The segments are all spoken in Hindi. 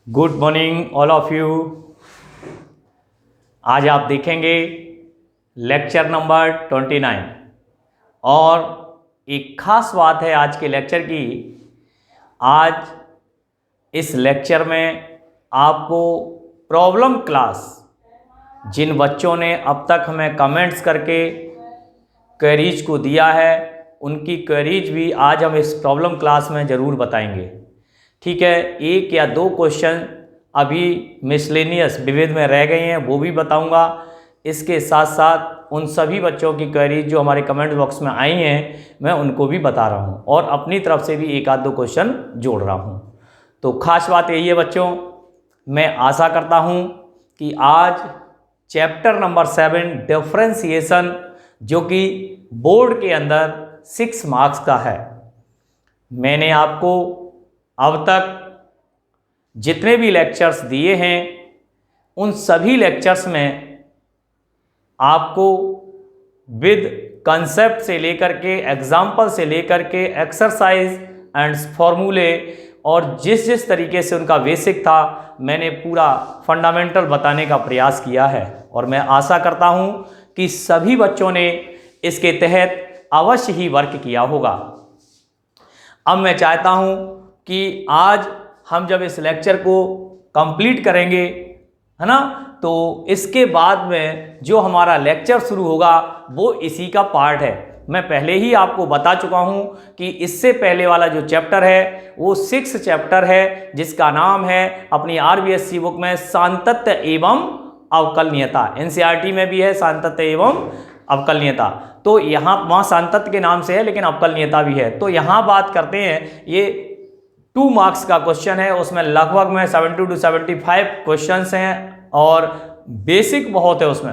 Good morning all of you. आज आप देखेंगे लेक्चर नंबर 29 और एक ख़ास बात है आज के लेक्चर की। आज इस लेक्चर में आपको प्रॉब्लम क्लास जिन बच्चों ने अब तक हमें कमेंट्स करके क्वेरीज को दिया है उनकी क्वेरीज भी आज हम इस प्रॉब्लम क्लास में ज़रूर बताएंगे। ठीक है, एक या दो क्वेश्चन अभी मिसलेनियस विविध में रह गए हैं, वो भी बताऊंगा। इसके साथ साथ उन सभी बच्चों की क्वेरीज जो हमारे कमेंट बॉक्स में आई हैं मैं उनको भी बता रहा हूं और अपनी तरफ से भी एक आध दो क्वेश्चन जोड़ रहा हूं। तो खास बात यही है बच्चों, मैं आशा करता हूं कि आज चैप्टर नंबर 7 डिफरेंशिएशन जो कि बोर्ड के अंदर 6 मार्क्स का है, मैंने आपको अब तक जितने भी लेक्चर्स दिए हैं उन सभी लेक्चर्स में आपको विद कंसेप्ट से लेकर के एग्जाम्पल से लेकर के एक्सरसाइज एंड फॉर्मूले और जिस जिस तरीके से उनका बेसिक था मैंने पूरा फंडामेंटल बताने का प्रयास किया है और मैं आशा करता हूं कि सभी बच्चों ने इसके तहत अवश्य ही वर्क किया होगा। अब मैं चाहता हूं कि आज हम जब इस लेक्चर को कंप्लीट करेंगे, है ना, तो इसके बाद में जो हमारा लेक्चर शुरू होगा वो इसी का पार्ट है। मैं पहले ही आपको बता चुका हूं कि इससे पहले वाला जो चैप्टर है वो 6 चैप्टर है जिसका नाम है अपनी आरबीएससी बुक में सांतत्य एवं अवकलनीयता। एनसीईआरटी में भी है सांतत्य एवं अवकलनीयता, तो यहाँ वहाँ सांतत्य के नाम से है लेकिन अवकलनीयता भी है। तो यहाँ बात करते हैं, ये 2 मार्क्स का क्वेश्चन है, उसमें लगभग में 70 to 75 क्वेश्चंस हैं और बेसिक बहुत है उसमें।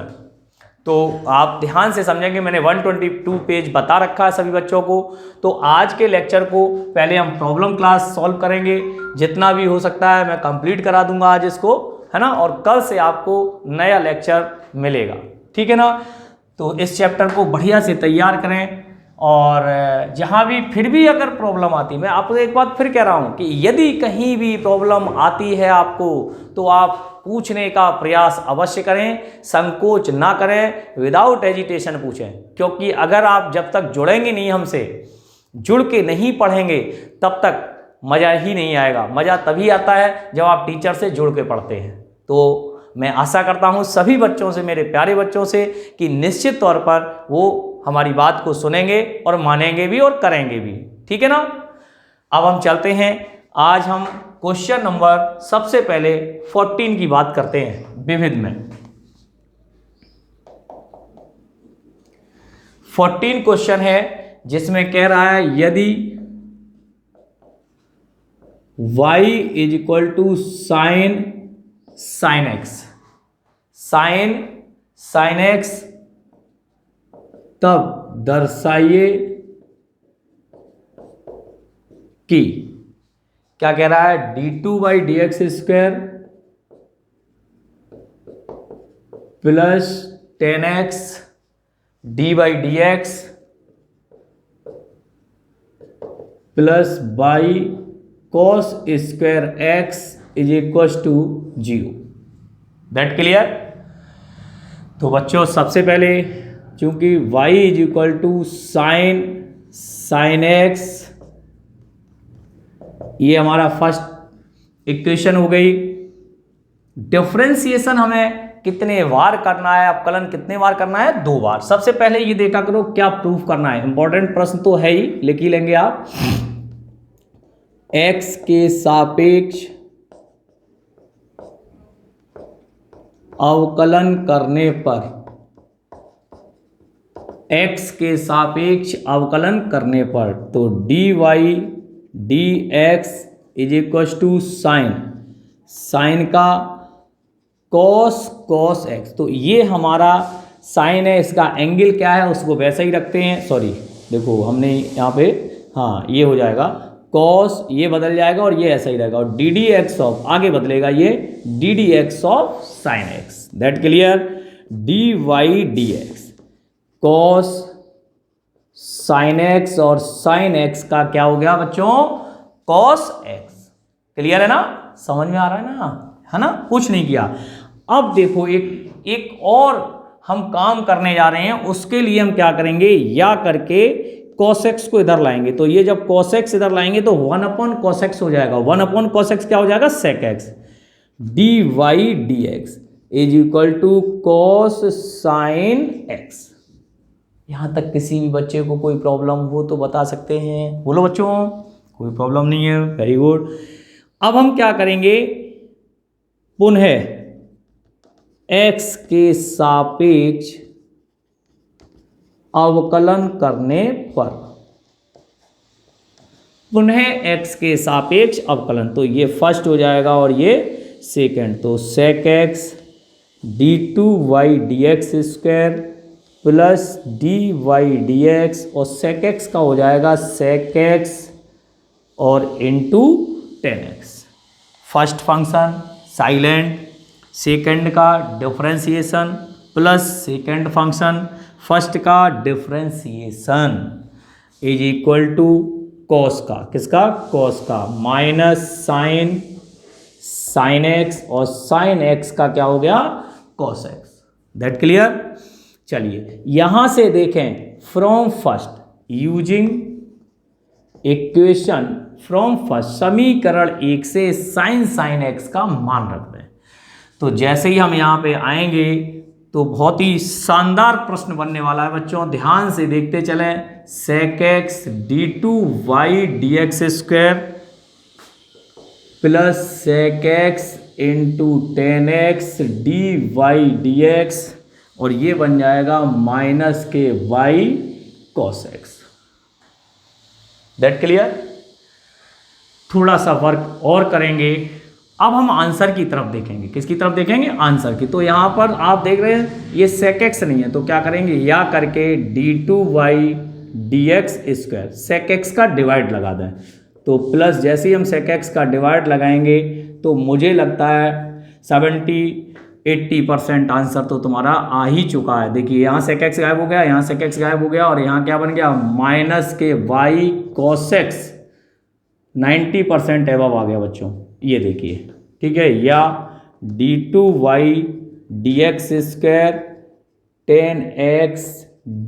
तो आप ध्यान से समझेंगे, मैंने 122 पेज बता रखा है सभी बच्चों को। तो आज के लेक्चर को पहले हम प्रॉब्लम क्लास सॉल्व करेंगे, जितना भी हो सकता है मैं कंप्लीट करा दूंगा आज इसको, है ना, और कल से आपको नया लेक्चर मिलेगा। ठीक है ना, तो इस चैप्टर को बढ़िया से तैयार करें और जहाँ भी फिर भी अगर प्रॉब्लम आती है, मैं आपको एक बात फिर कह रहा हूँ कि यदि कहीं भी प्रॉब्लम आती है आपको तो आप पूछने का प्रयास अवश्य करें, संकोच ना करें, विदाउट एजिटेशन पूछें। क्योंकि अगर आप जब तक जुड़ेंगे नहीं, हमसे जुड़ के नहीं पढ़ेंगे तब तक मज़ा ही नहीं आएगा। मज़ा तभी आता है जब आप टीचर से जुड़ के पढ़ते हैं। तो मैं आशा करता हूँ सभी बच्चों से, मेरे प्यारे बच्चों से, कि निश्चित तौर पर वो हमारी बात को सुनेंगे और मानेंगे भी और करेंगे भी। ठीक है ना, अब हम चलते हैं। आज हम क्वेश्चन नंबर सबसे पहले 14 की बात करते हैं विविध में। 14 क्वेश्चन है जिसमें कह रहा है यदि y is equal to sine x तब दर्शाइए कि, क्या कह रहा है, d2/dx² plus 10x d/dx plus y cos square x is equal to 0। That clear. तो बच्चों सबसे पहले चूंकि y is equal to sine x, ये हमारा फर्स्ट इक्वेशन हो गई। डिफरेंशिएशन हमें कितने बार करना है, अवकलन कितने बार करना है, 2 बार। सबसे पहले ये देखा करो क्या प्रूफ करना है, इंपॉर्टेंट प्रश्न तो है ही, लिख ही लेंगे आप। x के सापेक्ष अवकलन करने पर, x के सापेक्ष अवकलन करने पर, तो dy/dx is equal to sine का cos x। तो ये हमारा साइन है, इसका एंगल क्या है उसको वैसे ही रखते हैं। सॉरी, देखो हमने यहाँ पे, हाँ ये हो जाएगा cos, ये बदल जाएगा और ये ऐसा ही रहेगा, और ddx ऑफ आगे बदलेगा, ये ddx of sine x। That clear. dy/dx cos sine x और साइन x का क्या हो गया बच्चों, cos x। क्लियर है ना, समझ में आ रहा है ना, कुछ नहीं किया। अब देखो एक और हम काम करने जा रहे हैं, उसके लिए हम क्या करेंगे, या करके cos x को इधर लाएंगे, तो ये जब cos x इधर लाएंगे तो 1/cos x हो जाएगा। 1/cos x क्या हो जाएगा, sec x dy dx is equal to cos sin x। यहां तक किसी भी बच्चे को कोई प्रॉब्लम हो तो बता सकते हैं, बोलो बच्चों, कोई प्रॉब्लम नहीं है, वेरी गुड। अब हम क्या करेंगे, पुनः x के सापेक्ष अवकलन करने पर, पुनः x के सापेक्ष अवकलन, तो ये फर्स्ट हो जाएगा और ये सेकंड, तो sec x d2y dx square plus dy dx, और sec x का हो जाएगा sec x और into 10x। First function silent, second का differentiation plus second function first का differentiation is equal to cos का, किसका, कॉस का, माइनस साइन एक्स, और साइन एक्स का क्या हो गया, कॉस एक्स। That clear. चलिए यहां से देखें, from first using equation from first, समीकरण 1 से साइन एक्स का मान रख दें। तो जैसे ही हम यहाँ पे आएंगे तो बहुत ही शानदार प्रश्न बनने वाला है बच्चों, ध्यान से देखते चलें। sec x d2y dx square plus sec x into 10x dy dx, और ये बन जाएगा माइनस के y cos x। That clear. थोड़ा सा वर्क और करेंगे, अब हम आंसर की तरफ देखेंगे। किसकी तरफ देखेंगे, आंसर की। तो यहाँ पर आप देख रहे हैं ये sec x नहीं है, तो क्या करेंगे, या करके d2y dx square, sec x का डिवाइड लगा दें, तो प्लस जैसे ही हम sec x का डिवाइड लगाएंगे तो मुझे लगता है 70-80% आंसर तो तुम्हारा आ ही चुका है। देखिए यहाँ sec x गायब हो गया, यहाँ sec x गायब हो गया, और यहाँ क्या बन गया, माइनस के y cos x 90% एबव आ गया बच्चों, ये देखिए, ठीक है। या d2y dx square 10x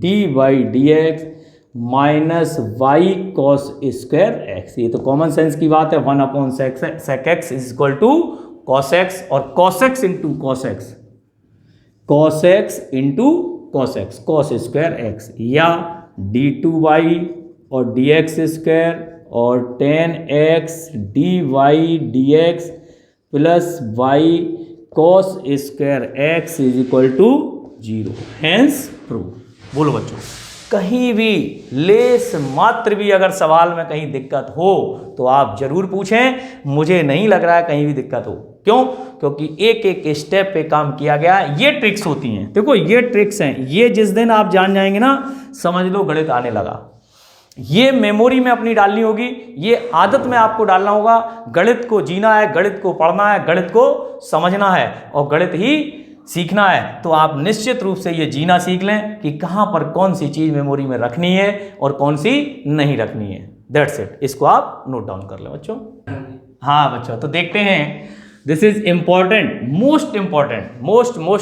dy dx minus y cos square x, ये तो कॉमन सेंस की बात है। 1/sec x is equal to cos x, और cos x into cos x, cos x into cos x, cos square x, या d2y और dx स्क्वायर और 10x dy dx plus y cos square x is equal to 0, hence prove. बोलो बच्चों, कहीं भी लेस मात्र भी अगर सवाल में कहीं दिक्कत हो तो आप जरूर पूछें, मुझे नहीं लग रहा है कहीं भी दिक्कत हो। क्यों, क्योंकि एक एक स्टेप पे काम किया गया। ये ट्रिक्स होती हैं, देखो ये ट्रिक्स हैं, ये जिस दिन आप जान जाएंगे ना, समझ लो गणित आने लगा। ये मेमोरी में अपनी डालनी होगी, ये आदत में आपको डालना होगा। गणित को जीना है, गणित को पढ़ना है, गणित को समझना है और गणित ही सीखना है। तो आप निश्चित रूप से ये जीना सीख लें कि कहाँ पर कौन सी चीज़ मेमोरी में रखनी है और कौन सी नहीं रखनी है। That's it. इसको आप नोट डाउन कर लें बच्चों। हाँ बच्चों, तो देखते हैं, this is important, most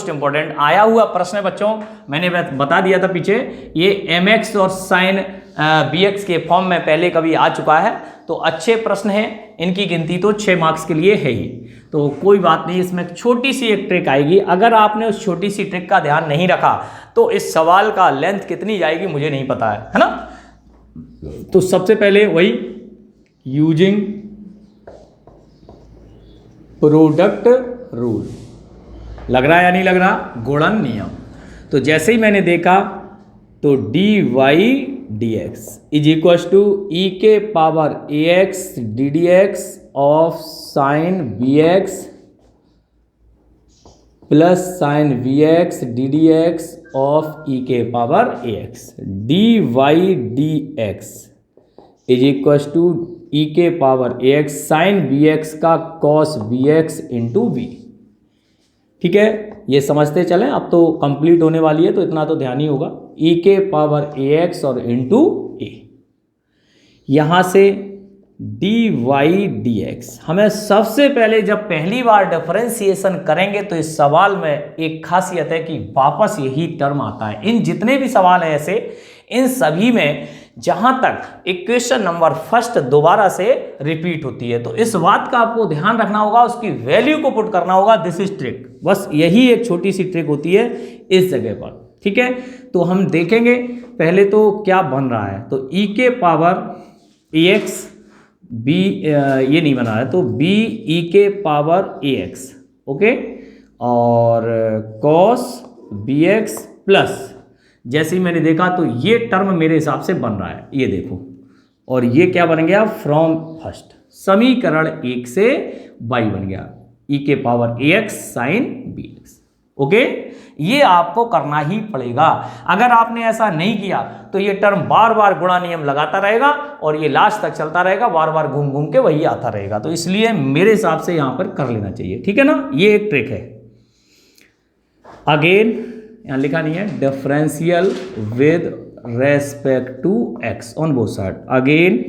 important आया हुआ प्रश्न है बच्चों। मैंने बता दिया था पीछे, ये mx और sin bx के फॉर्म में पहले कभी आ चुका है। तो अच्छे प्रश्न हैं, इनकी गिनती तो 6 मार्क्स के लिए है ही, तो कोई बात नहीं। इसमें छोटी सी एक ट्रिक आएगी, अगर आपने उस छोटी सी ट्रिक का ध्यान नहीं रखा तो इस सवाल का लेंथ कितनी जाएगी मुझे नहीं पता है ना। तो सबसे पहले वही यूजिंग प्रोडक्ट रूल, लग रहा है या नहीं लग रहा, गुणन नियम। तो जैसे ही मैंने देखा तो dy dx is equal to e के power ax ddx of sine bx plus sine vx ddx of e के power ax, dy dx is equal to e के पावर ax साइन bx का cos bx इंटू v। ठीक है, ये समझते चलें। अब तो कंप्लीट होने वाली है तो इतना तो ध्यान ही होगा, e के पावर ax और इंटू a। यहाँ से dy dx। हमें सबसे पहले जब पहली बार डिफरेंशिएशन करेंगे तो इस सवाल में एक खासियत है कि वापस यही टर्म आता है। इन जितने भी सवाल हैं ऐसे, इन सभी में जहां तक इक्वेशन नंबर फर्स्ट दोबारा से रिपीट होती है, तो इस बात का आपको ध्यान रखना होगा, उसकी वैल्यू को पुट करना होगा। दिस इज ट्रिक, बस यही एक छोटी सी ट्रिक होती है इस जगह पर, ठीक है। तो हम देखेंगे पहले तो क्या बन रहा है। तो e के पावर ax b, ये नहीं बना है तो b e के पावर ax, ओके, और cos bx प्लस, जैसे ही मैंने देखा तो ये टर्म मेरे हिसाब से बन रहा है, ये देखो, और ये क्या बन गया, फ्रॉम फर्स्ट समीकरण 1 से y बन गया e के power ax sine bx, okay. ये आपको करना ही पड़ेगा। अगर आपने ऐसा नहीं किया तो ये टर्म बार बार गुणा नियम लगाता रहेगा और ये लास्ट तक चलता रहेगा, बार बार घूम घूम के वही आता रहेगा। तो इसलिए मेरे हिसाब से यहां पर कर लेना चाहिए, ठीक है ना। ये एक ट्रिक है। अगेन यहां लिखा नहीं है, differential with respect to x on both side. Again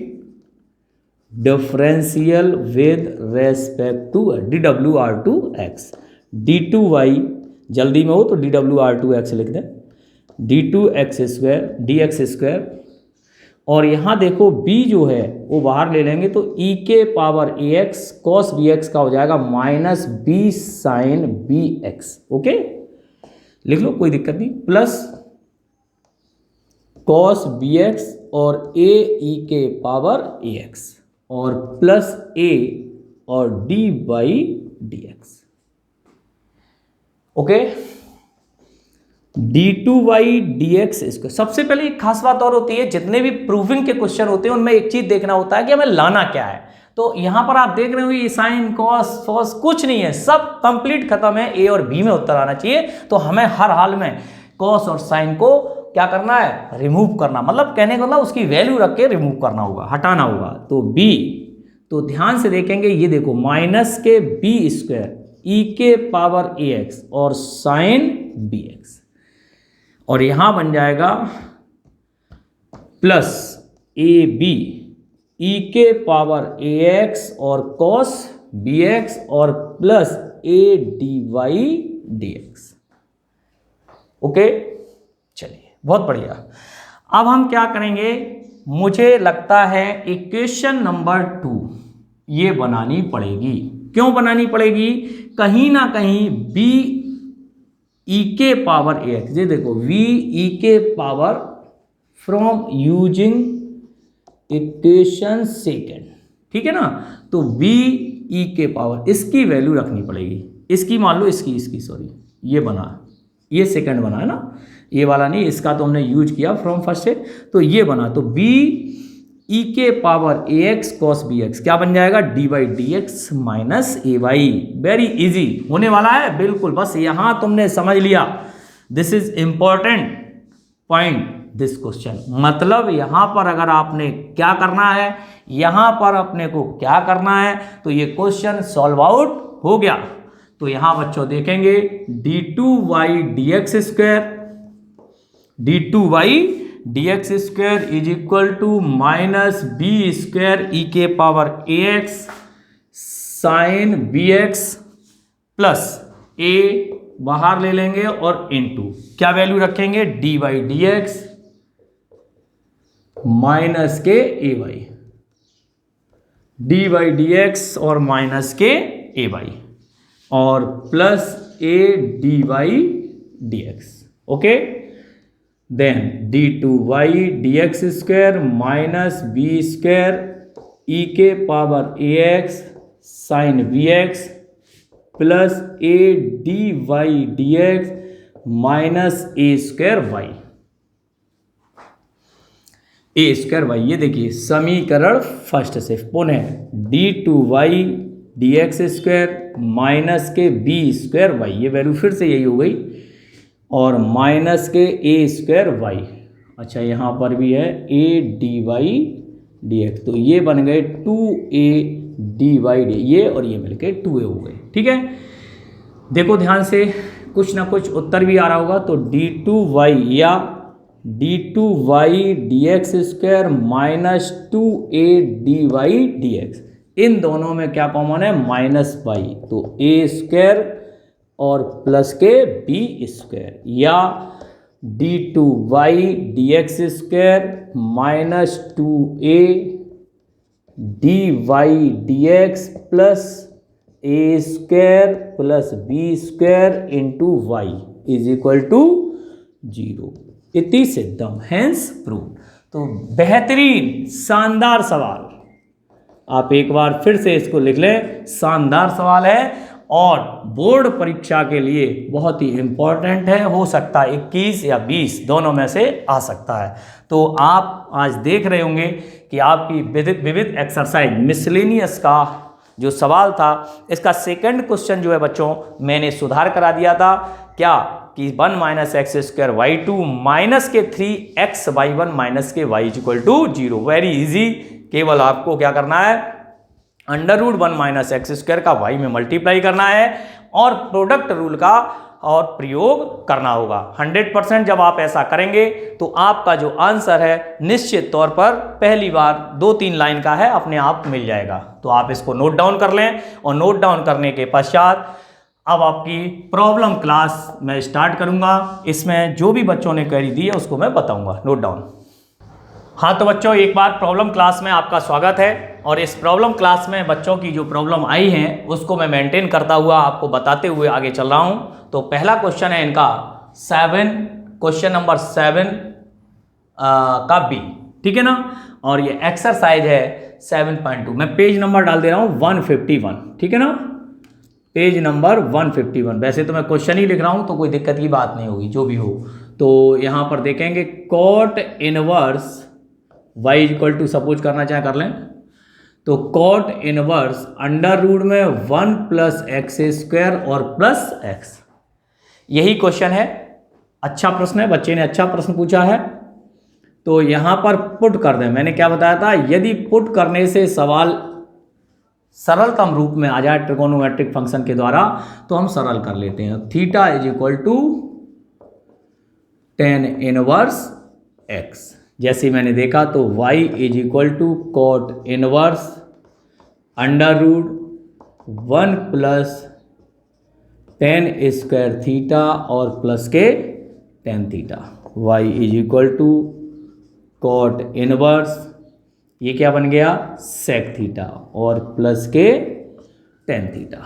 differential with respect to dwr2x, d2y, जल्दी में हो तो dwr2x लिख दें, d2x स्क्वायर dx स्क्वायर, और यहाँ देखो b जो है वो बाहर ले लेंगे तो e के पावर ax cos bx का हो जाएगा minus b sine bx, okay, लिख लो कोई दिक्कत नहीं, प्लस cos bx और a e के पावर ax और प्लस a और dy dx, okay, d2y dx square. सबसे पहले एक खास बात और होती है, जितने भी प्रूविंग के क्वेश्चन होते हैं उनमें एक चीज देखना होता है कि हमें लाना क्या है। तो यहां पर आप देख रहे हो ये साइन कॉस फॉस कुछ नहीं है, सब कंप्लीट खत्म है, ए और बी में उत्तर आना चाहिए। तो हमें हर हाल में कॉस और साइन को क्या करना है, रिमूव करना, मतलब कहने का मतलब उसकी वैल्यू रख के रिमूव करना होगा, हटाना होगा। तो b, तो ध्यान से देखेंगे, ये देखो माइनस के b स्क्वायर e के पावर ax और साइन bx, और यहां बन जाएगा प्लस ab e के पावर ax और cos bx और plus a dy dx, okay. चलिए बहुत बढ़िया। अब हम क्या करेंगे, मुझे लगता है इक्वेशन नंबर 2 ये बनानी पड़ेगी। क्यों बनानी पड़ेगी, कहीं ना कहीं b e के पावर ax, ये देखो v e के power from using equation second, ठीक है ना। तो b e के पावर, इसकी वैल्यू रखनी पड़ेगी, इसकी मान लो, इसकी सॉरी, ये बना, ये सेकंड बना है ना, ये वाला नहीं, इसका तो हमने यूज किया फ्रॉम फर्स्ट से, तो ये बना। तो b e के पावर ax cos bx क्या बन जाएगा, dy dx minus ay। Very easy होने वाला है बिल्कुल, बस यहां तुमने समझ लिया। This is important point this question, मतलब यहां पर अगर आपने क्या करना है, यहां पर अपने को क्या करना है, तो ये क्वेश्चन सॉल्व आउट हो गया। तो यहां बच्चों देखेंगे d2y dx square, d2y dx square is equal to minus b square e के power ax sine bx plus a बाहर ले लेंगे और इनटू क्या वैल्यू रखेंगे, dy dx माइनस के ay, dy dx और माइनस के ay और plus a dy dx, okay. Then d2y dx square minus b square e के power ax sine bx plus a dy dx minus a square y, a square y। ये देखिए समीकरण फर्स्ट से पुनः d2y dx स्क्वायर माइनस के b स्क्वायर y, ये वैल्यू फिर से यही हो गई, और माइनस के a स्क्वायर y। अच्छा यहाँ पर भी है a dy dx, तो ये बन गए 2a dy dy, ये और ये मिलके 2a हो गए, ठीक है। देखो ध्यान से, कुछ ना कुछ उत्तर भी आ रहा होगा। तो d2y या d2y dx square minus 2a dy dx, इन दोनों में क्या कॉमन है, माइनस वाई, तो a स्क्वायर और प्लस के b स्क्वायर, या d2y dx square minus 2a dy dx plus a square plus b square into y is equal to 0। इति सिद्धम, हैंस प्रूव। तो बेहतरीन शानदार सवाल, आप एक बार फिर से इसको लिख लें, शानदार सवाल है और बोर्ड परीक्षा के लिए बहुत ही इंपॉर्टेंट है, हो सकता है 21 या 20 दोनों में से आ सकता है। तो आप आज देख रहे होंगे कि आपकी विविध एक्सरसाइज मिसलेनियस का जो सवाल था, इसका सेकंड क्वेश्चन जो है बच्चों मैंने सुधार करा दिया था, क्या कि 1 minus x square y two minus के 3x y1 माइनस के y equal to 0। Very easy, केवल आपको क्या करना है, under root 1 minus x square का y में मल्टीप्लाई करना है और प्रोडक्ट रूल का और प्रयोग करना होगा। 100% जब आप ऐसा करेंगे तो आपका जो आंसर है निश्चित तौर पर पहली बार 2-3 लाइन का है, अपने आप मिल जाएगा। तो आप इसको नोट डाउन कर लें और नोट डाउन करने के पश्चात अब आपकी प्रॉब्लम क्लास मैं स्टार्ट करूंगा। इसमें जो भी बच्चों ने क्वेरी दी है उसको मैं बताऊंगा। Note down. हाँ तो बच्चों, एक बार प्रॉब्लम क्लास में आपका स्वागत है और इस प्रॉब्लम क्लास में बच्चों की जो प्रॉब्लम आई हैं उसको मैं मेंटेन करता हुआ आपको बताते हुए आगे चल रहा हूँ। तो पहला क्वेश्चन है इनका क्वेश्चन नंबर 7 का बी, ठीक है ना, और ये एक्सरसाइज है 7.2। मैं पेज नंबर डाल दे रहा हूँ 151, ठीक है ना, पेज नंबर 151। वैसे तो मैं क्वेश्चन ही लिख रहा हूँ तो कोई दिक्कत की बात नहीं होगी, जो भी हो। तो यहाँ पर देखेंगे cot inverse y equal to, suppose करना चाहे कर लें, तो कॉट इनवर्स अंडर रूट में 1 प्लस एक्स स्क्वायर और प्लस एक्स, यही क्वेश्चन है। अच्छा प्रश्न है, बच्चे ने अच्छा प्रश्न पूछा है। तो यहाँ पर पुट कर दें, मैंने क्या बताया था, यदि पुट करने से सवाल सरलतम रूप में आ जाए ट्रिगोनोमेट्रिक फंक्शन के द्वारा तो हम सरल कर लेते हैं। Theta is equal to tan inverse x, जैसे मैंने देखा तो y is equal to cot inverse under root 1 plus tan square theta और प्लस के tan theta, y is equal to cot inverse, ये क्या बन गया, सेक थीटा और प्लस के tan theta,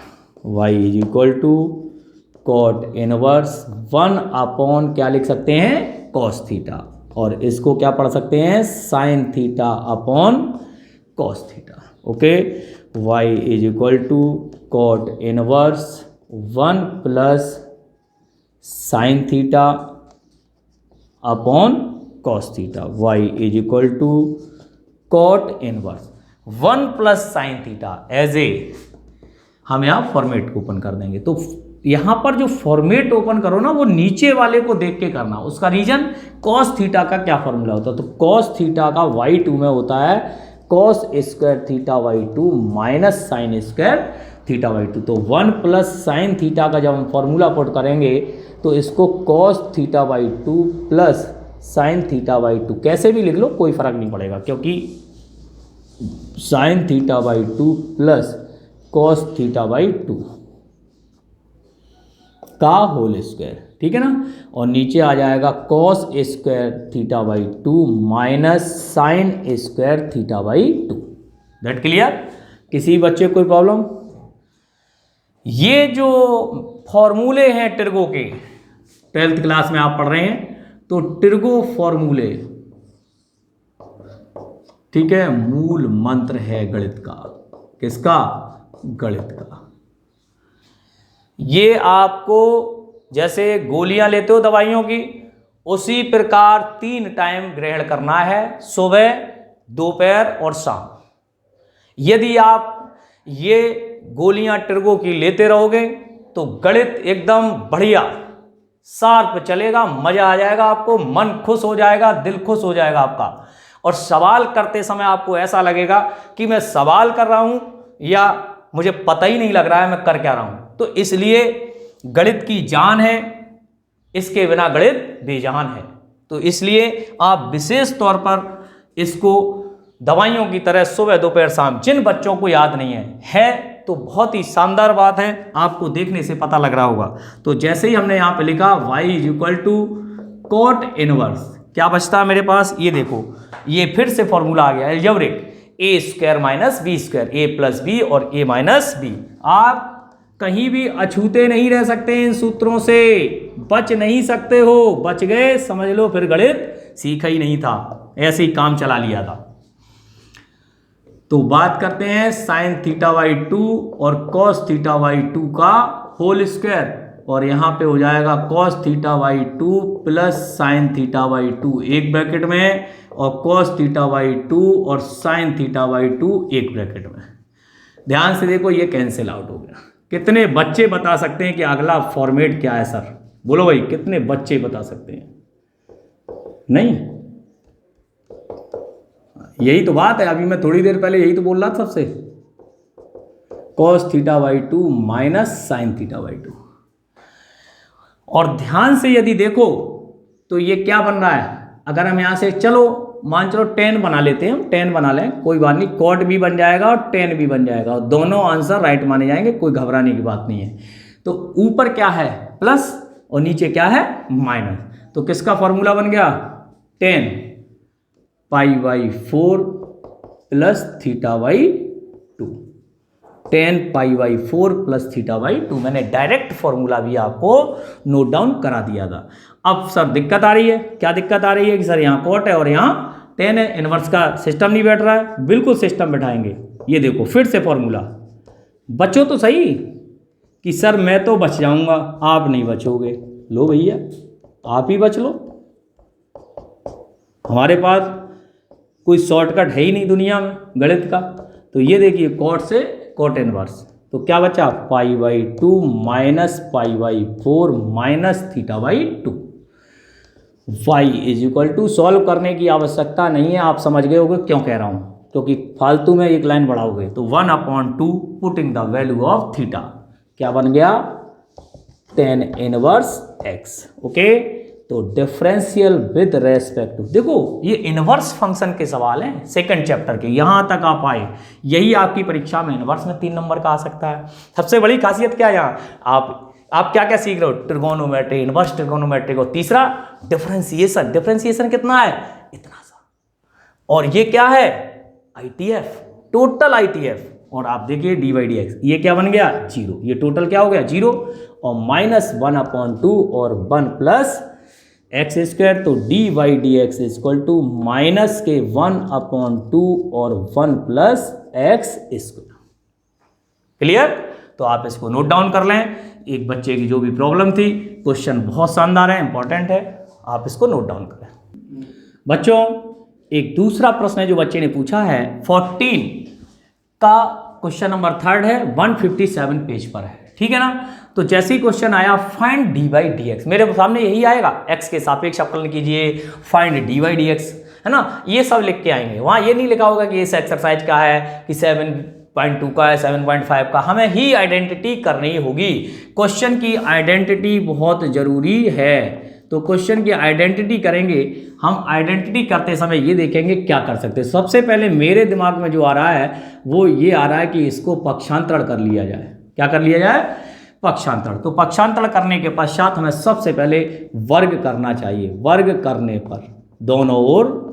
y is equal to cot inverse 1 upon क्या लिख सकते हैं, कॉस थीटा, और इसको क्या पढ़ सकते हैं, sine theta upon cos theta. Okay, y is equal to cot inverse 1 plus sine theta upon cos theta, y is equal to cot inverse 1 plus sine theta as a, हम यहाँ फॉर्मेट को ओपन कर देंगे। तो यहाँ पर जो फॉर्मेट ओपन करो ना वो नीचे वाले को देख के करना, उसका रीजन कॉस थीटा का क्या फॉर्मूला होता है, तो कॉस थीटा का y2 में होता है cos square theta y2 minus sine square theta y2। तो 1 प्लस साइन थीटा का जब हम फॉर्मूला पुट करेंगे तो इसको cos theta y2 plus sine theta y2 कैसे भी लिख लो कोई फर्क नहीं पड़ेगा, क्योंकि sine theta y2 plus cos theta y2 का होल स्क्वायर, ठीक है ना, और नीचे आ जाएगा cos square theta y2 minus sine square theta y2। That clear? किसी बच्चे को कोई प्रॉब्लम? ये जो फॉर्मूले हैं ट्रिगो के, 12th क्लास में आप पढ़ रहे हैं, तो ट्रिगो फॉर्मूले, ठीक है, मूल मंत्र है गणित का। किसका? गणित का। ये आपको जैसे गोलियां लेते हो दवाइयों की, उसी प्रकार 3 टाइम ग्रहण करना है, सुबह, दोपहर और शाम। यदि आप ये गोलियां ट्रिगो की लेते रहोगे तो गणित एकदम बढ़िया शार्प चलेगा, मजा आ जाएगा आपको, मन खुश हो जाएगा, दिल खुश हो जाएगा आपका, और सवाल करते समय आपको ऐसा लगेगा कि मैं सवाल कर रहा हूं या मुझे पता ही नहीं लग रहा है मैं कर क्या रहा हूं। तो इसलिए गणित की जान है, इसके बिना गणित बेजान है। तो इसलिए आप विशेष तौर पर इसको दवाइयों की तरह सुबह दोपहर शाम, जिन बच्चों को याद नहीं है तो बहुत ही शानदार बात है, आपको देखने से पता लग रहा होगा। तो जैसे ही हमने यहाँ पे लिखा y is equal to cot inverse, क्या बचता है मेरे पास, ये देखो, ये फिर से फॉर्मूला आ गया एल्जेब्रिक, ए स्क्वायर माइनस बी स्क्वायर, ए प्लस बी और ए माइनस बी। आप कहीं भी अछूते नहीं रह सकते, इन सूत्रों से बच नहीं सकते हो, बच गए समझ लो फिर गणित सीखा ही नहीं था, ऐसे ही काम चला लिया था। तो बात करते हैं साइन थीटा बाई 2 और कॉस थीटा बाई 2 का होल स्क्वायर, और यहाँ पे हो जाएगा cos theta by 2 plus sine theta by 2 एक ब्रैकेट में, और कॉस थीटा बाई 2 और साइन थीटा बाई 2 एक ब्रैकेट में। ध्यान से देखो, ये कैंसिल आउट हो गया। कितने बच्चे बता सकते हैं कि अगला फॉर्मेट क्या है सर, बोलो भाई, कितने बच्चे बता सकते हैं? नहीं, यही तो बात है, अभी मैं थोड़ी देर पहले यही तो बोल रहा था सबसे, cos theta by 2 minus sine theta by 2। और ध्यान से यदि देखो तो ये क्या बन रहा है, अगर हम यहां से चलो मान चलो 10 बना लेते हैं, हम 10 बना लें, कोई बात नहीं, कॉट भी बन जाएगा और 10 भी बन जाएगा, और दोनों आंसर राइट माने जाएंगे, कोई घबराने की बात नहीं है। तो ऊपर क्या है प्लस और नीचे क्या है माइनस, तो किसका फॉर्मूला बन गया, 10 पाई by 4 plus theta by 2, 10 pi by 4 plus theta by 2। मैंने डायरेक्ट फॉर्मूला भी आपको नोट डाउन करा दिया था। अब सर दिक्कत आ रही है, क्या दिक्कत आ रही है कि सर यहाँ कॉट है और यहाँ 10 है, इनवर्स का सिस्टम नहीं बैठ रहा है। बिल्कुल सिस्टम बैठाएंगे। ये देखो फिर से फॉर्मूला, बचो तो सही कि सर मैं तो बच जाऊंगा, आप नहीं बचोगे। लो भैया आप ही बच लो, हमारे पास कोई शॉर्टकट है ही नहीं दुनिया में गणित का। तो ये देखिए कॉट से कॉट इनवर्स, तो क्या बचा pi by 2 minus pi by 4 minus theta by 2। y is equal to, solve करने की आवश्यकता नहीं है, आप समझ गए होगे क्यों कह रहा हूँ, क्योंकि फालतू में एक लाइन बढ़ाओगे। तो 1/2 putting the value of theta, क्या बन गया 10 इनवर्स x। ओके, तो डिफरेंशियल विद रेस्पेक्ट टू, देखो ये इनवर्स फंक्शन के सवाल हैं सेकंड चैप्टर के, यहां तक आप आए, यही आपकी परीक्षा में इनवर्स में 3 नंबर का आ सकता है। सबसे बड़ी खासियत क्या है यहाँ, आप क्या क्या सीख रहे हो, ट्रिगोनोमेट्री, इनवर्स ट्रिगोनोमेट्री को, तीसरा डिफरेंशिएशन, डिफरेंशिएशन कितना है इतना सा, और ये क्या है ITF, टोटल ITF, और आप देखिए dy dx, ये क्या बन गया 0, ये टोटल क्या हो गया 0, और माइनस 1/2 और 1 प्लस एक्स स्क्वायर, तो dy dx equal to minus के 1/2 और 1 प्लस एक्स स्क्वायर। क्लियर? तो आप इसको नोट डाउन कर लें, एक बच्चे की जो भी प्रॉब्लम थी, क्वेश्चन बहुत शानदार है, इंपॉर्टेंट है, आप इसको नोट डाउन करें। बच्चों एक दूसरा प्रश्न है जो बच्चे ने पूछा है, 14 का क्वेश्चन नंबर 3 है, 157 पेज पर है, ठीक है ना। तो जैसे ही क्वेश्चन आया फाइंड dy dx, मेरे सामने यही आएगा, x के सापेक्ष अवकलन कीजिए, फाइंड dy dx, है ना, ये सब लिख के आएंगे। वहाँ ये नहीं लिखा होगा कि इस एक्सरसाइज का है, कि 7.2 का है, 7.5 का, हमें ही आइडेंटिटी करनी होगी। क्वेश्चन की आइडेंटिटी बहुत जरूरी है, तो क्वेश्चन की आइडेंटिटी करेंगे हम। आइडेंटिटी करते समय ये देखेंगे क्या कर सकते हैं। सबसे पहले मेरे दिमाग में जो आ रहा है वो ये आ रहा है कि इसको पक्षांतरण कर लिया जाए। क्या कर लिया जाए? पक्षांतरण। तो पक्षांतरण करने के पश्चात हमें सबसे पहले वर्ग करना चाहिए। वर्ग करने पर दोनों ओर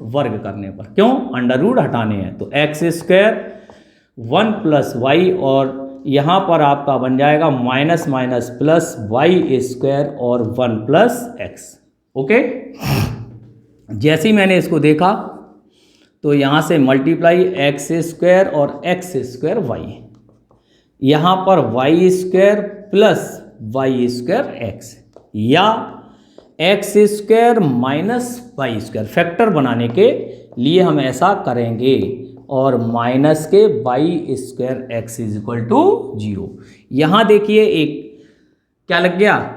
वर्ग करने पर, क्यों? अंडर रूट हटाने हैं, तो एक्स स्क्वायर 1 प्लस वाई, और यहाँ पर आपका बन जाएगा minus minus plus y square और 1 प्लस एक्स। ओके, जैसे ही मैंने इसको देखा तो यहाँ से मल्टीप्लाई एक्स स्क्वायर और एक्स स्क्वायर वाई, यहाँ पर y square plus y square x, या x square minus y square, factor बनाने के लिए हम ऐसा करेंगे, और माइनस के y square x is equal to 0। यहाँ देखिए एक क्या लग गया,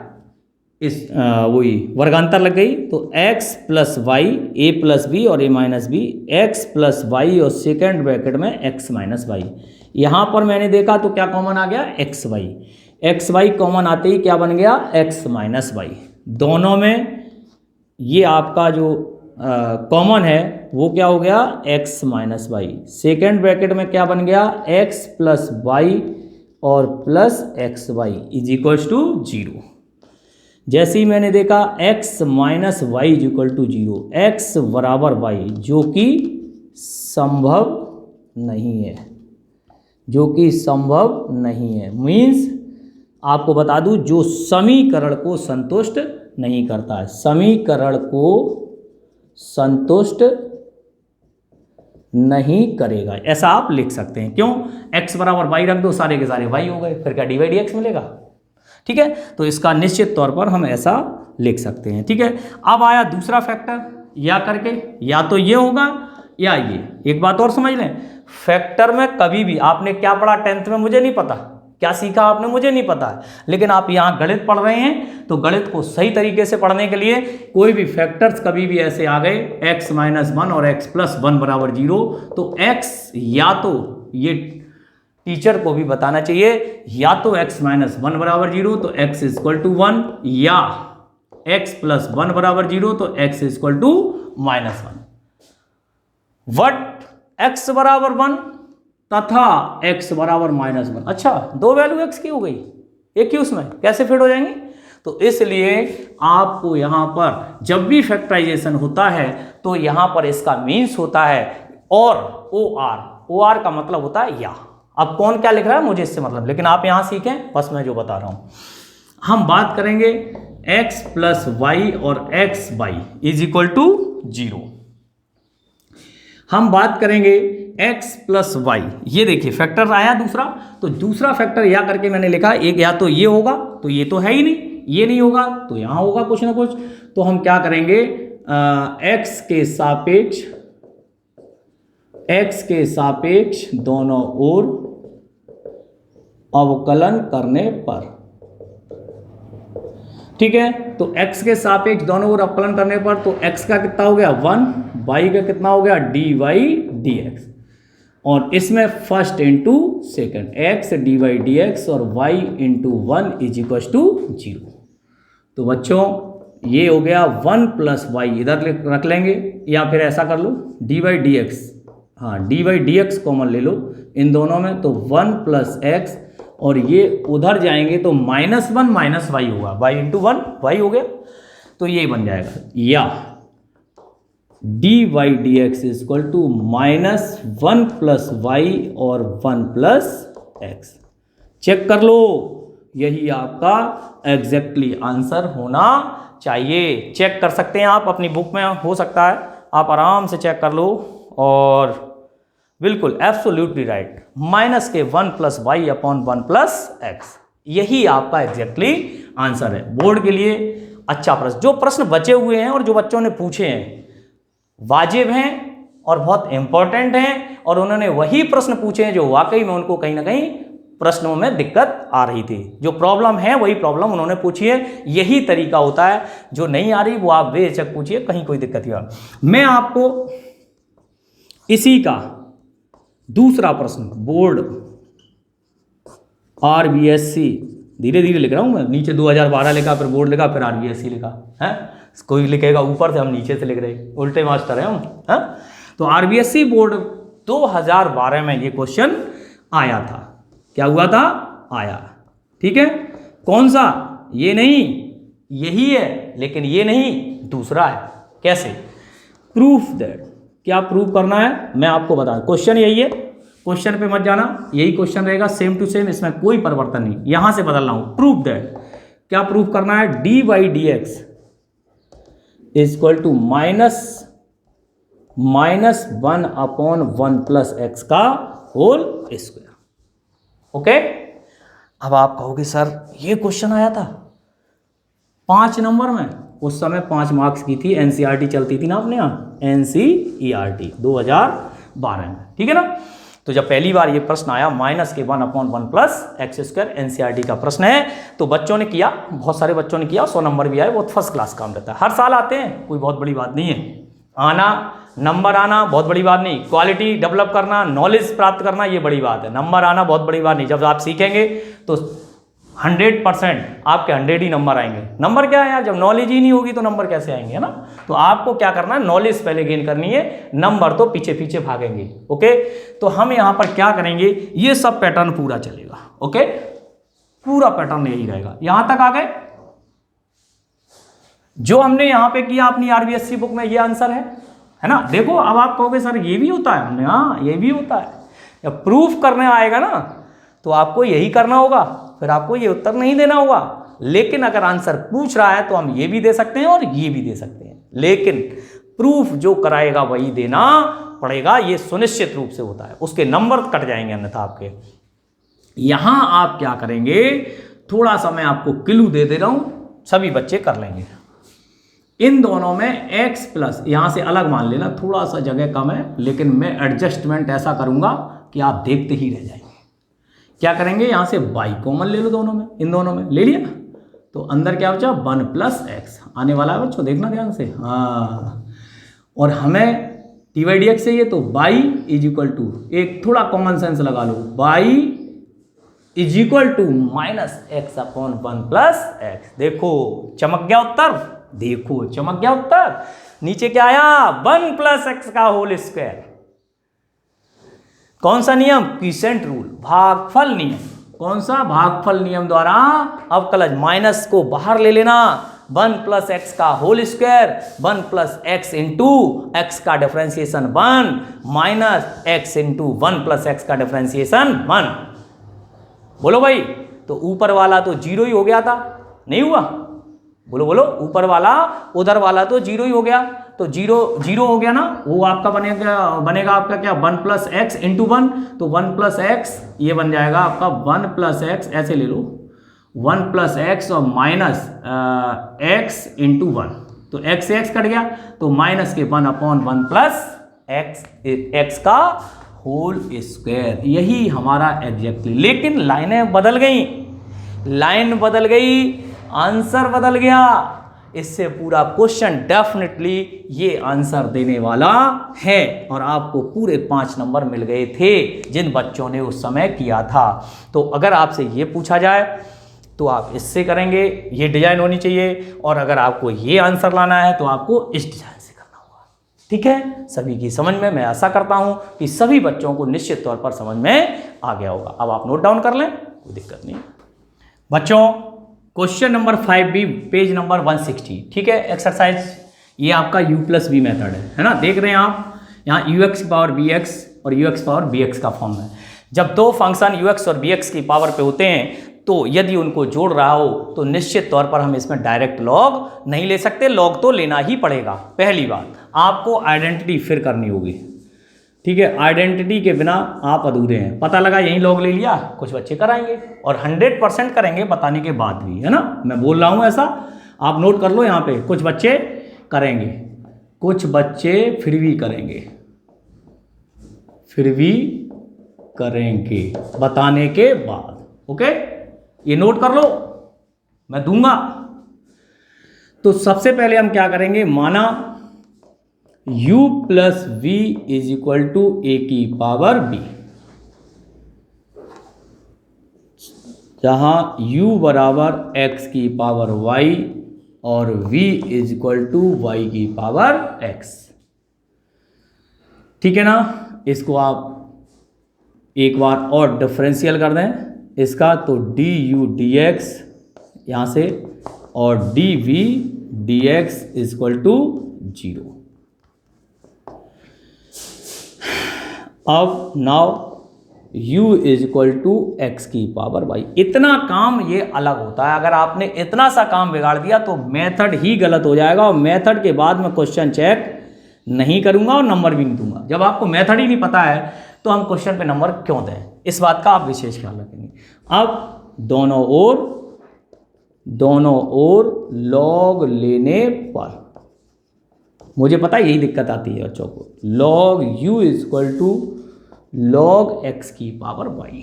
इस वही वर्गांतर लग गई, तो x plus y, a plus b और a minus b, x plus y और सेकेंड ब्रैकेट में x माइनस वाई। यहाँ पर मैंने देखा तो क्या कॉमन आ गया, एक्स वाई कॉमन आते ही क्या बन गया, x माइनस वाई। दोनों में ये आपका जो कॉमन है वो क्या हो गया, x minus y. Second bracket में क्या बन गया, x प्लस वाई और plus x y is equals to 0। जैसे ही मैंने देखा x minus y is equal to 0, x बराबर वाई, जो कि संभव नहीं है, जो कि संभव नहीं है। मीन्स आपको बता दूं, जो समीकरण को संतुष्ट नहीं करता है, समीकरण को संतुष्ट नहीं करेगा, ऐसा आप लिख सकते हैं। क्यों, x बराबर वाई रख दो, सारे के सारे वाई हो गए, फिर क्या डी वाई डी एक्स मिलेगा। ठीक है, तो इसका निश्चित तौर पर हम ऐसा लिख सकते हैं। ठीक है, अब आया दूसरा फैक्टर, या करके या तो ये होगा या ये। एक बात और समझ लें, फैक्टर में कभी भी आपने क्या पढ़ा 10th में मुझे नहीं पता, क्या सीखा आपने मुझे नहीं पता है, लेकिन आप यहाँ गणित पढ़ रहे हैं तो गणित को सही तरीके से पढ़ने के लिए कोई भी फैक्टर्स कभी भी ऐसे आ गए x माइनस 1 और x प्लस 1 बराबर 0, तो x या तो ये टीचर को भी बताना चाहिए, या तो x माइनस 1 बराबर 0 तो x इक्वल टू 1, या x प्लस 1 बराबर 0 तो x equal to minus 1। What x बराबर 1 तथा x बराबर माइनस 1। अच्छा, दो वैल्यू x की हो गई, एक ही उसमें कैसे फिट हो जाएंगे। तो इसलिए आपको यहां पर जब भी फैक्टराइजेशन होता है तो यहां पर इसका मीन्स होता है और ओ आर का मतलब होता है या। अब कौन क्या लिख रहा है मुझे इससे मतलब, लेकिन आप यहां सीखें, बस मैं जो बता रहा हूं। हम बात करेंगे x प्लस वाई और x y is equal to 0। हम बात करेंगे x प्लस वाई, ये देखिए फैक्टर आया दूसरा, तो दूसरा फैक्टर या करके मैंने लिखा, एक या तो ये होगा, तो ये तो है ही नहीं, ये नहीं होगा तो यहां होगा कुछ ना कुछ। तो हम क्या करेंगे, x के सापेक्ष दोनों ओर अवकलन करने पर, ठीक है, तो x के सापेक्ष दोनों ओर अवकलन करने पर, तो x का कितना हो गया 1, y का कितना हो गया dy dx, और इसमें first into second, x dy dx और y into 1 is equal to 0। तो बच्चों ये हो गया 1 प्लस वाई, इधर रख लेंगे, या फिर ऐसा कर लो dy dx, हाँ dy dx कॉमन ले लो इन दोनों में, तो 1 प्लस एक्स, और ये उधर जाएंगे तो -1 माइनस वाई होगा, y इंटू 1 वाई हो गया, तो ये बन जाएगा, या dy dx is equal to -1 plus y और 1 प्लस एक्स। चेक कर लो, यही आपका एग्जैक्टली आंसर होना चाहिए। चेक कर सकते हैं आप अपनी बुक में, हो सकता है आप आराम से चेक कर लो, और बिल्कुल एब्सोल्युटली राइट, माइनस के 1 plus y upon 1 plus x, यही आपका एग्जैक्टली आंसर है। बोर्ड के लिए अच्छा प्रश्न, जो प्रश्न बचे हुए हैं और जो बच्चों ने पूछे हैं वाजिब हैं और बहुत इंपॉर्टेंट हैं, और उन्होंने वही प्रश्न पूछे हैं जो वाकई में उनको कहीं ना कहीं प्रश्नों में दिक्कत आ रही थी। जो प्रॉब्लम है वही प्रॉब्लम उन्होंने पूछी है, यही तरीका होता है। जो नहीं आ रही वो आप बेझिझक पूछिए, कहीं कोई दिक्कत नहीं आ। मैं आपको इसी का दूसरा प्रश्न, बोर्ड RBSC, धीरे धीरे लिख रहा हूं मैं, नीचे 2012 लिखा, फिर बोर्ड लिखा, फिर RBSC लिखा है, कोई लिखेगा ऊपर से, हम नीचे से लिख रहे, उल्टे मास्टर हैं हम, है? तो RBSC बोर्ड 2012 में ये क्वेश्चन आया था। क्या हुआ था, आया, ठीक है, कौन सा, ये नहीं, यही है, लेकिन ये नहीं, दूसरा है। कैसे, प्रूफ दैट, क्या प्रूव करना है मैं आपको बता, क्वेश्चन यही है, क्वेश्चन पे मत जाना, यही क्वेश्चन रहेगा सेम टू सेम, इसमें कोई परिवर्तन नहीं, यहां से बदल रहा हूं। प्रूफ दैट, क्या प्रूफ करना है, dy dx is equal to -1 upon 1 plus x का होल स्क्वायर। ओके, अब आप कहोगे सर ये क्वेश्चन आया था 5 नंबर में, उस समय 5 मार्क्स की थी, NCERT चलती थी ना अपने यहाँ, NCERT 2012 में, ठीक है ना। तो जब पहली बार ये प्रश्न आया माइनस के 1 upon 1 plus x square, NCERT का प्रश्न है, तो बच्चों ने किया, बहुत सारे बच्चों ने किया, 100 नंबर भी आए, बहुत फर्स्ट क्लास काम रहता है। हर साल आते हैं, कोई बहुत बड़ी बात नहीं है, आना, नंबर आना बहुत बड़ी बात नहीं, क्वालिटी डेवलप करना, नॉलेज प्राप्त करना ये बड़ी बात है, नंबर आना बहुत बड़ी बात नहीं। जब आप सीखेंगे तो 100% आपके 100 ही नंबर आएंगे। नंबर क्या है यार, जब नॉलेज ही नहीं होगी तो नंबर कैसे आएंगे, है ना। तो आपको क्या करना है, नॉलेज पहले गेन करनी है, नंबर तो पीछे पीछे भागेंगे। ओके, तो हम यहां पर क्या करेंगे, ये सब पैटर्न पूरा चलेगा। ओके, पूरा पैटर्न यही रहेगा। यहां तक आ गए, जो हमने यहां पे किया अपनी आरबीएससी बुक में, ये आंसर है ना। देखो अब आप कहोगे सर ये भी होता है, हमने हाँ ये भी होता है। जब प्रूफ करने आएगा ना तो आपको यही करना होगा, फिर आपको ये उत्तर नहीं देना होगा। लेकिन अगर आंसर पूछ रहा है तो हम ये भी दे सकते हैं और ये भी दे सकते हैं, लेकिन प्रूफ जो कराएगा वही देना पड़ेगा, ये सुनिश्चित रूप से होता है। उसके नंबर कट जाएंगे अन्यथा आपके। यहां आप क्या करेंगे, थोड़ा सा मैं आपको क्लू दे दे रहा हूं, सभी बच्चे कर लेंगे। इन दोनों में x प्लस, यहां से अलग मान लेना, थोड़ा सा जगह कम है, लेकिन मैं एडजस्टमेंट ऐसा करूंगा कि आप देखते ही रह जाएंगे। क्या करेंगे, यहां से y कॉमन ले लो दोनों में, इन दोनों में ले लिया, तो अंदर क्या बचा 1 प्लस एक्स आने वाला है बच्चों, देखना ध्यान से। हाँ, और हमें dy/dx चाहिए, तो y इज इक्वल टू, एक थोड़ा कॉमन सेंस लगा लो, y is equal to minus x upon 1 plus x. देखो चमक गया उत्तर, देखो चमक गया उत्तर। नीचे क्या आया, 1 प्लस एक्स का होल स्क्वायर। कौन सा नियम, क्विसेंट रूल, भागफल नियम। कौन सा, भागफल नियम द्वारा अवकलज, माइनस को बाहर ले लेना, 1 प्लस एक्स का whole square, 1 plus x into x का differentiation 1 minus x into 1 plus x का डिफरेंशिएशन 1। बोलो भाई, तो ऊपर वाला तो 0 ही हो गया था, नहीं हुआ, बोलो बोलो, ऊपर वाला उधर वाला तो 0 ही हो गया, तो 0 हो गया ना, वो आपका बनेगा आपका क्या, 1 प्लस एक्स इंटू 1, तो 1 प्लस एक्स ये बन जाएगा आपका 1 प्लस एक्स, ऐसे ले लो 1 प्लस एक्स और माइनस एक्स इंटू 1, तो एक्स से एक्स कट गया, तो माइनस के 1 अपॉन 1 प्लस एक्स का होल स्क्वायर। यही हमारा एग्जैक्टली, लेकिन लाइनें बदल गई, लाइन बदल गई, आंसर बदल गया। इससे पूरा क्वेश्चन डेफिनेटली ये आंसर देने वाला है, और आपको पूरे 5 नंबर मिल गए थे जिन बच्चों ने उस समय किया था। तो अगर आपसे ये पूछा जाए तो आप इससे करेंगे, ये डिजाइन होनी चाहिए, और अगर आपको ये आंसर लाना है तो आपको इस डिजाइन से करना होगा। ठीक है, सभी की समझ में, मैं आशा करता हूं कि सभी बच्चों को निश्चित तौर पर समझ में आ गया होगा। अब आप नोट डाउन कर लें, कोई दिक्कत नहीं बच्चों। Question number 5B, page number 160। ठीक है, एक्सरसाइज, ये आपका u प्लस बी मेथड है ना। देख रहे हैं आप यहाँ ux पावर bx और ux पावर bx का फॉर्म है। जब दो फंक्शन ux और bx की पावर पे होते हैं तो यदि उनको जोड़ रहा हो तो निश्चित तौर पर हम इसमें डायरेक्ट लॉग नहीं ले सकते, लॉग तो लेना ही पड़ेगा। पहली बात, आपको आइडेंटिटी फिर करनी होगी। ठीक है, आइडेंटिटी के बिना आप अधूरे हैं। पता लगा यही लॉग ले लिया, कुछ बच्चे कराएंगे और 100% करेंगे बताने के बाद भी, है ना। मैं बोल रहा हूं ऐसा, आप नोट कर लो यहाँ पे, कुछ बच्चे करेंगे, कुछ बच्चे फिर भी करेंगे, फिर भी करेंगे बताने के बाद। ओके, ये नोट कर लो, मैं दूंगा। तो सबसे पहले हम क्या करेंगे, माना u plus v is equal to a की पावर b, जहां u बराबर x की पावर y और v is equal to y की पावर x। ठीक है ना, इसको आप एक बार और डिफरेंशियल कर दें इसका, तो du dx यहाँ से और dv dx is equal to 0। अब now u is equal to x की पावर y। इतना काम ये अलग होता है, अगर आपने इतना सा काम बिगाड़ दिया तो मेथड ही गलत हो जाएगा, और मेथड के बाद मैं क्वेश्चन चेक नहीं करूंगा और नंबर भी नहीं दूंगा। जब आपको मेथड ही नहीं पता है तो हम क्वेश्चन पे नंबर क्यों दें, इस बात का आप विशेष ख्याल रखेंगे। अब दोनों ओर लॉग लेने पर, मुझे पता है यही दिक्कत आती है बच्चों को, log u is equal to log x की पावर y।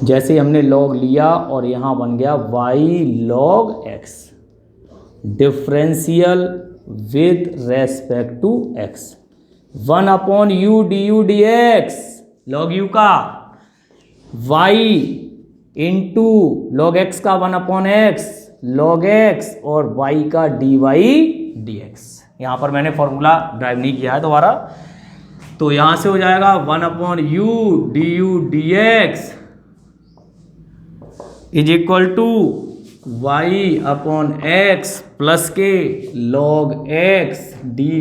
जैसे हमने लॉग लिया और यहां बन गया y log x, differential with respect to x, 1 upon u du dx, log u का y इंटू लॉग एक्स का 1/x लॉग एक्स और y का dy dx। यहाँ पर मैंने फॉर्मूला ड्राइव नहीं किया है दोबारा, तो यहाँ से हो जाएगा 1/u du dx is equal to y/x plus के log x dy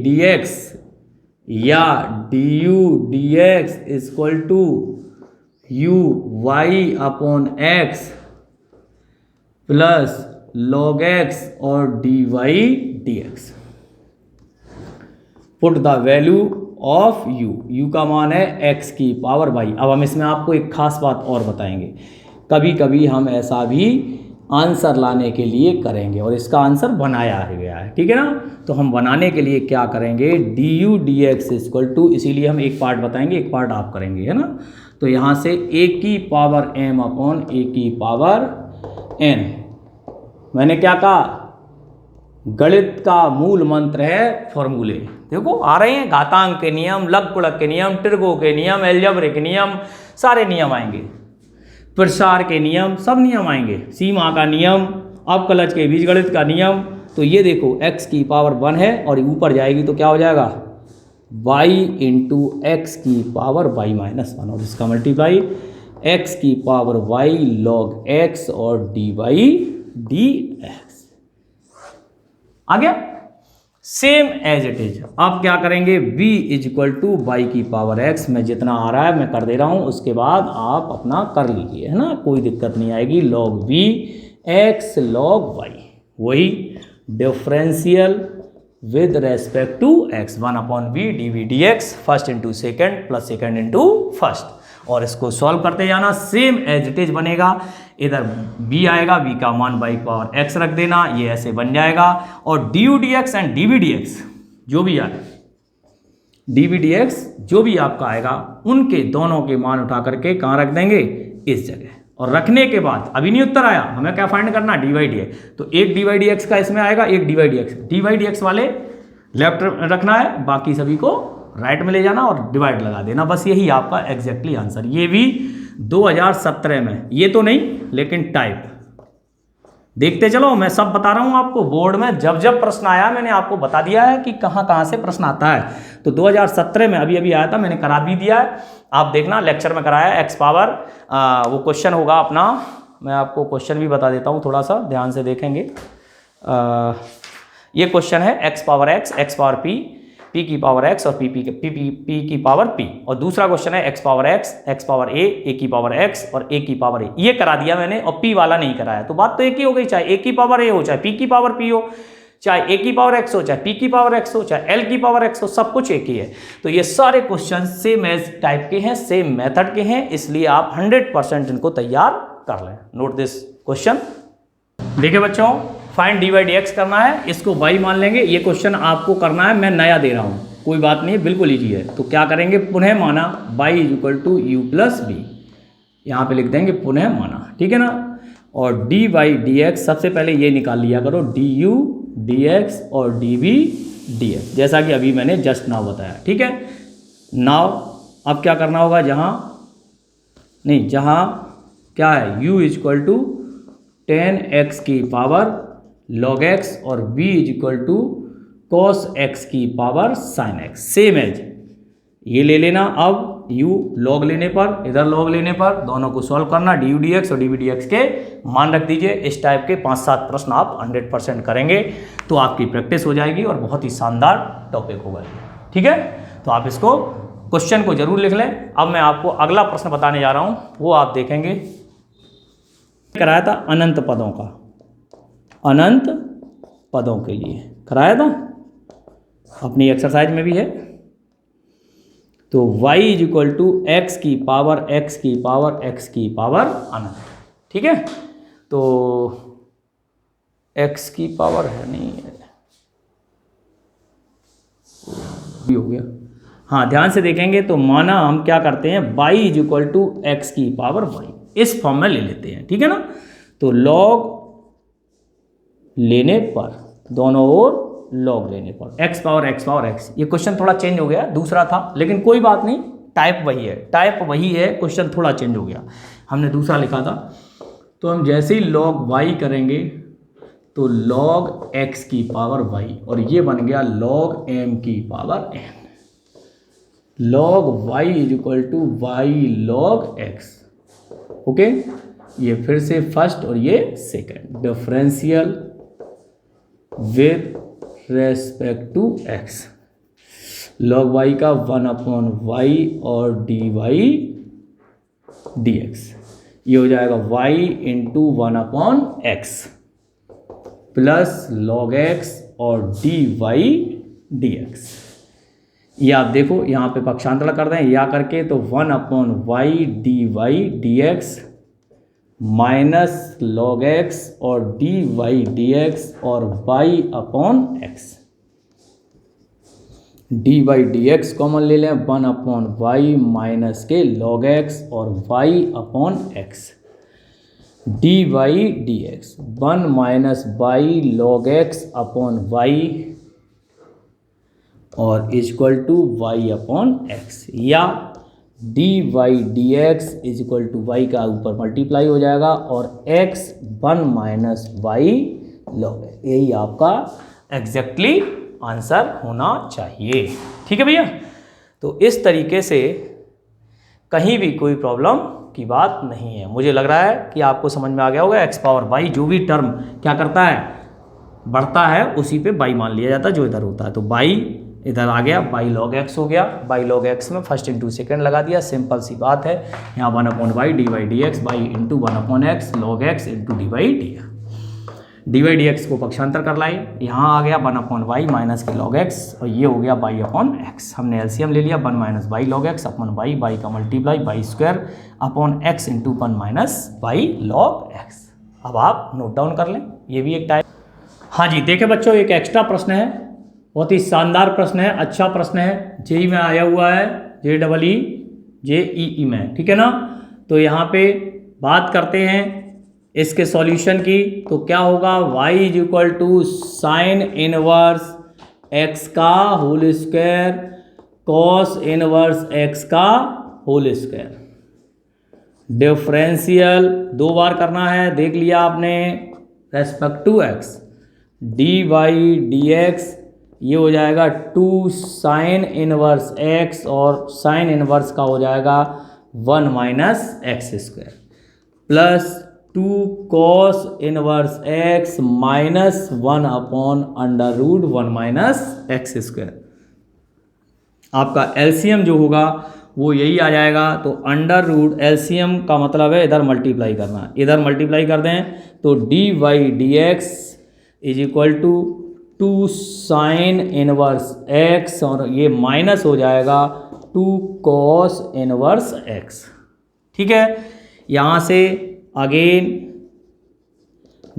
dx या du dx is equal to u y/x plus log x और dy dx। Put the value of u का मान है x की पावर y। अब हम इसमें आपको एक खास बात और बताएंगे, कभी कभी हम ऐसा भी आंसर लाने के लिए करेंगे और इसका आंसर बनाया गया है, ठीक है ना। तो हम बनाने के लिए क्या करेंगे, du dx इक्वल टू, इसीलिए हम एक पार्ट बताएंगे एक पार्ट आप करेंगे, है ना। तो यहाँ से a की पावर m अपॉन a की पावर n, मैंने क्या कहा, गणित का मूल मंत्र है फॉर्मूले। देखो आ रहे हैं, घातांक के नियम, लघुगणक के नियम, त्रिगो के नियम, अलजेब्रिक के नियम, सारे नियम आएंगे, प्रसार के नियम, सब नियम आएंगे, सीमा का नियम, अवकलज के बीजगणित का नियम। तो ये देखो x की पावर 1 है और ऊपर जाएगी तो क्या हो जाएगा y इंटू एक्स की पावर y-1 और इसका मल्टीप्लाई x की पावर y log x और dy dx। आ गया, सेम एज इट इज। अब क्या करेंगे, v is equal to y की पावर x, में जितना आ रहा है मैं कर दे रहा हूं, उसके बाद आप अपना कर लीजिए, है ना, कोई दिक्कत नहीं आएगी। log v x log y, वही differential with respect to x, 1/v dv dx, first into second plus second into first, और इसको सॉल्व करते जाना, सेम एज इट इज बनेगा। इधर b आएगा, b का मान y पावर x रख देना, ये ऐसे बन जाएगा, और du dx and dv dx जो भी आए, dv dx जो भी आपका आएगा, उनके दोनों के मान उठा करके कहाँ रख देंगे, इस जगह। और रखने के बाद अभी नहीं उत्तर आया, हमें क्या फाइंड करना, dy dx, तो एक dy dx का इसमें आएगा, एक dy dx वाले लेफ्ट रखना है, बाकी सभी को राइट में ले जाना और डिवाइड लगा देना, बस यही आपका एग्जैक्टली आंसर। ये भी 2017 में, ये तो नहीं लेकिन टाइप देखते चलो, मैं सब बता रहा हूं आपको, बोर्ड में जब जब प्रश्न आया मैंने आपको बता दिया है कि कहां कहां से प्रश्न आता है। तो 2017 में अभी अभी आया था, मैंने करा भी दिया है, आप देखना लेक्चर में कराया, एक्स पावर वो क्वेश्चन होगा अपना, मैं आपको क्वेश्चन भी बता देता हूं, थोड़ा सा ध्यान से देखेंगे। ये क्वेश्चन है एक्स पावर p, p की पावर x और p की पावर p, और दूसरा क्वेश्चन है x पावर a की पावर x और a की पावर a, ये करा दिया मैंने, और p वाला नहीं कराया। तो बात तो एक ही हो गई, चाहे a की पावर a हो, चाहे p की पावर p हो, चाहे a की पावर x हो, चाहे p की पावर x हो, चाहे l की पावर x हो, सब कुछ एक ही है। तो ये सारे क्वेश्चन सेम एज टाइप के हैं, सेम मेथड के हैं, इसलिए आप 100% इनको तैयार कर लें। Note this question. देखिए बच्चों, फाइंड dy dx करना है, इसको y मान लेंगे, ये क्वेश्चन आपको करना है, मैं नया दे रहा हूँ, कोई बात नहीं है, बिल्कुल ईजी है। तो क्या करेंगे, पुनः माना y is equal to u plus b, यहाँ पे लिख देंगे पुनः माना, ठीक है ना। और dy dx सबसे पहले ये निकाल लिया करो, du dx और dv dx, जैसा कि अभी मैंने जस्ट नाउ बताया, ठीक है। नाउ अब क्या करना होगा, जहाँ क्या है, u is equal to 10x की पावर log x और v is equal to cos x की power sin x, same as ये ले लेना। अब u log लेने पर, इधर log लेने पर, दोनों को सॉल्व करना, du dx और dv dx के मान रख दीजिए। इस टाइप के 5-7 प्रश्न आप 100% करेंगे तो आपकी प्रैक्टिस हो जाएगी और बहुत ही शानदार टॉपिक होगा, ठीक है। तो आप इसको क्वेश्चन को जरूर लिख लें। अब मैं आपको अगला प्रश्न बताने जा रहा हूँ, वो आप देखेंगे, कराया था अनंत पदों का, अनंत पदों के लिए कराया था, अपनी एक्सरसाइज में भी है। तो y is equal to x की पावर अनंत, ठीक है। तो x की पावर है नहीं है, भी हो गया, हाँ ध्यान से देखेंगे तो माना हम क्या करते हैं, y is equal to x की पावर y, इस फॉर्म में ले लेते हैं, ठीक है ना। तो log लेने पर, दोनों ओर log लेने पर, x पावर x, ये क्वेश्चन थोड़ा चेंज हो गया, दूसरा था, लेकिन कोई बात नहीं, टाइप वही है, क्वेश्चन थोड़ा चेंज हो गया, हमने दूसरा लिखा था। तो हम जैसे ही log y करेंगे तो log x की पावर y, और ये बन गया log m की power n। log y is equal to y log x। Okay, ये फिर से फर्स्ट और ये second, differential with respect to x। log y का 1/y और dy dx, ये हो जाएगा y into 1/x plus log x और dy dx। ये आप देखो यहाँ पे पक्षांतर कर दें या करके, तो 1/y dy dx minus log x और dy dx और y/x। dy dx कॉमन ले लें, 1/y माइनस के log x और y/x। dy dx 1 minus y log x upon y और इक्वल टू y/x, या dy dx is equal to y का ऊपर मल्टीप्लाई हो जाएगा और x 1 minus y log x। यही आपका एग्जैक्टली आंसर होना चाहिए। ठीक है भैया, तो इस तरीके से कहीं भी कोई प्रॉब्लम की बात नहीं है। मुझे लग रहा है कि आपको समझ में आ गया होगा। x पावर y जो भी टर्म क्या करता है, बढ़ता है, उसी पे y मान लिया जाता है जो इधर होता है। तो y इधर आ गया, y log x हो गया, y log x में फर्स्ट इंटू सेकेंड लगा दिया, सिंपल सी बात है। यहाँ 1/y dy dx y into 1/x log x into dy dx। dy dx को पक्षांतर कर लाए, यहाँ आ गया 1/y माइनस के log x और ये हो गया y/x। हमने एलसीएम ले लिया, 1 minus y log x upon y का multiply y square upon x into 1 minus y log x। अब आप नोट डाउन कर लें, ये भी एक टाइप। हाँ जी, देखें बच्चों, एक एक्स्ट्रा प्रश्न है, बहुत ही शानदार प्रश्न है, अच्छा प्रश्न है, जेई में आया हुआ है, JEE में, ठीक है ना। तो यहाँ पे बात करते हैं इसके सॉल्यूशन की। तो क्या होगा, y is equal to sine inverse x का whole square cos inverse x का होल स्क्वायर। डिफरेंशियल 2 बार करना है, देख लिया आपने, respect to x। dy dx ये हो जाएगा 2 साइन इनवर्स x और साइन इनवर्स का हो जाएगा 1 minus x square plus 2 cos inverse x minus 1 upon under root 1 minus x square. आपका एलसीएम जो होगा वो यही आ जाएगा। तो अंडर रूट एलसीएम का मतलब है इधर मल्टीप्लाई करना, इधर मल्टीप्लाई कर दें तो dy dx is equal to 2 sine inverse x और ये माइनस हो जाएगा 2 कॉस इनवर्स x। ठीक है, यहाँ से again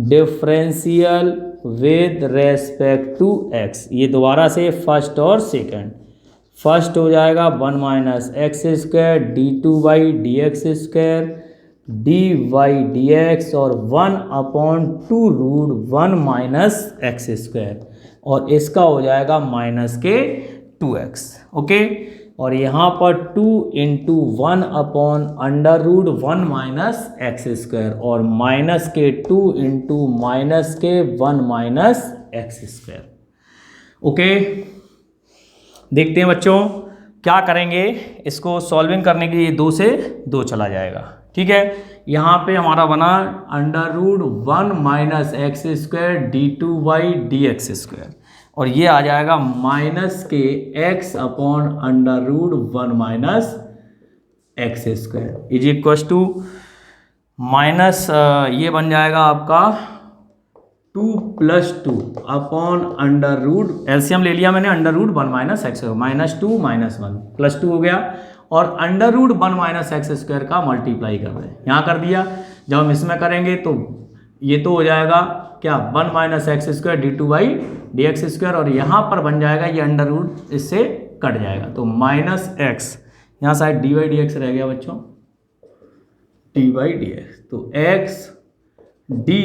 differential with respect to x, ये दोबारा से फर्स्ट और सेकंड। फर्स्ट हो जाएगा 1 minus x square d2 dx square dy dx और 1/2 रूट 1 माइनस एक्स स्क्वायर और इसका हो जाएगा माइनस के 2x। ओके, और यहाँ पर 2 into 1 upon under root 1 minus x square और माइनस के 2 इंटू माइनस के 1 माइनस एक्स स्क्वायर। ओके, देखते हैं बच्चों क्या करेंगे। इसको सॉल्विंग करने के लिए 2 से 2 चला जाएगा। ठीक है, यहाँ पे हमारा बना under root 1 minus x square d2 dx square और ये आ जाएगा माइनस के x upon under root 1 minus x square is equal to minus ये बन जाएगा आपका 2 plus 2 upon under root, LCM ले लिया मैंने, under root 1 minus x minus 2 minus 1 plus 2 हो गया और under root 1 minus x square का मल्टीप्लाई कर रहे हैं, यहाँ कर दिया। जब हम इसमें करेंगे तो ये तो हो जाएगा क्या 1 minus x square d2 dx square और यहाँ पर बन जाएगा ये अंडर रूट इससे कट जाएगा तो माइनस एक्स, यहाँ साइड dy dx रह गया बच्चों, dy dx तो x dy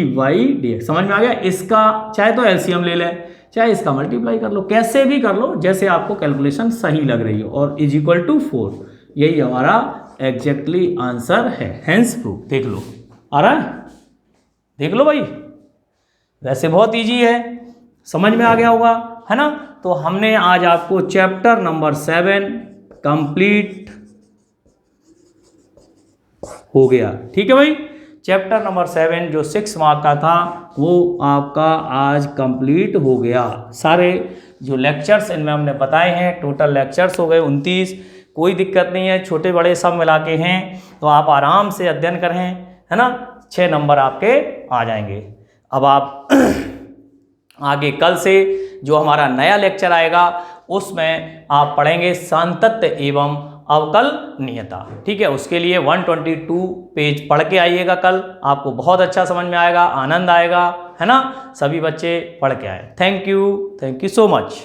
dx समझ में आ गया। इसका चाहे तो एलसीएम ले लें चाहे इसका मल्टीप्लाई कर लो, कैसे भी कर लो जैसे आपको कैलकुलेशन सही लग रही हो और इज इक्वल टू 4 यही हमारा एग्जैक्टली आंसर है, हेंस प्रूफ। देख लो, आ रहा है, देख लो भाई, वैसे बहुत इजी है, समझ में आ गया होगा, है ना। तो हमने आज आपको चैप्टर नंबर 7 कंप्लीट हो गया, ठीक है भाई। चैप्टर नंबर 7 जो 6 मार्क का था वो आपका आज कंप्लीट हो गया। सारे जो लेक्चर्स इनमें हमने बताए हैं, टोटल लेक्चर्स हो गए 29। कोई दिक्कत नहीं है, छोटे बड़े सब मिला के हैं, तो आप आराम से अध्ययन करें, है ना। 6 नंबर आपके आ जाएंगे। अब आप आगे कल से जो हमारा नया लेक्चर आएगा उसमें आप पढ़ेंगे सांतत्य एवं अवकलनीयता, ठीक है। उसके लिए 122 पेज पढ़ के आइएगा कल, आपको बहुत अच्छा समझ में आएगा, आनंद आएगा, है ना। सभी बच्चे पढ़ के आए। Thank you so much.